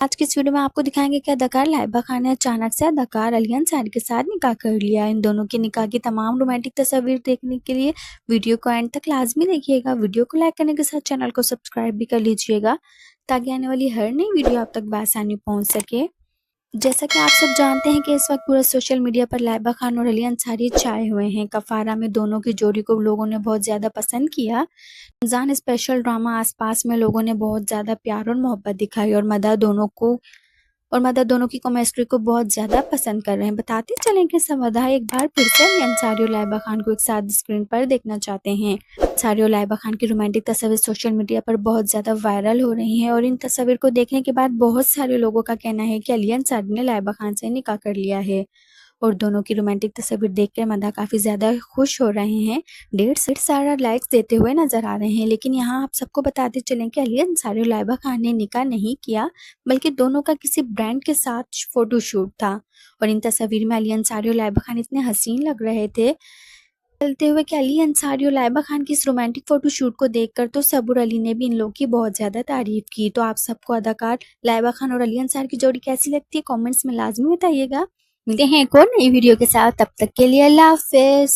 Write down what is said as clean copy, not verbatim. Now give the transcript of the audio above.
आज की इस वीडियो में आपको दिखाएंगे कि अदाकार लाइबा खान ने अचानक से अदाकार अली अंसारी के साथ निकाह कर लिया। इन दोनों की निकाह की तमाम रोमांटिक तस्वीर देखने के लिए वीडियो को एंड तक लाजमी देखिएगा। वीडियो को लाइक करने के साथ चैनल को सब्सक्राइब भी कर लीजिएगा ताकि आने वाली हर नई वीडियो आप तक बआसानी पहुंच सके। जैसा कि आप सब जानते हैं कि इस वक्त पूरा सोशल मीडिया पर लाइबा खान और अली अंसारी छाए हुए हैं। कफारा में दोनों की जोड़ी को लोगों ने बहुत ज्यादा पसंद किया। रमजान स्पेशल ड्रामा आसपास में लोगों ने बहुत ज्यादा प्यार और मोहब्बत दिखाई और मदर दोनों की केमिस्ट्री को बहुत ज्यादा पसंद कर रहे हैं। बताते चलें कि समदा एक बार फिर से अली अंसारी और लाइबा खान को एक साथ स्क्रीन पर देखना चाहते हैं। अंसारी और लाइबा खान की रोमांटिक तस्वीर सोशल मीडिया पर बहुत ज्यादा वायरल हो रही हैं और इन तस्वीर को देखने के बाद बहुत सारे लोगों का कहना है कि अली अंसारी ने लाइबा खान से निकाह कर लिया है और दोनों की रोमांटिक तस्वीर देखकर मदा काफी ज्यादा खुश हो रहे हैं। ढेर सारा लाइक्स देते हुए नजर आ रहे हैं। लेकिन यहाँ आप सबको बताते चलें कि अली अंसारी और लाइबा खान ने निकाह नहीं किया बल्कि दोनों का किसी ब्रांड के साथ फोटोशूट था और इन तस्वीर में अली अंसारी और लाइबा खान इतने हसीन लग रहे थे चलते हुए कि अली अंसारी और लाइबा खान की इस रोमांटिक फोटोशूट को देखकर तो सबूर अली ने भी इन लोगों की बहुत ज्यादा तारीफ की। तो आप सबको अदाकार लाइबा खान और अली अंसारी की जोड़ी कैसी लगती है कमेंट्स में लाजमी बताइएगा। मिलते हैं एक और नई वीडियो के साथ, तब तक के लिए अल्लाह हाफिज।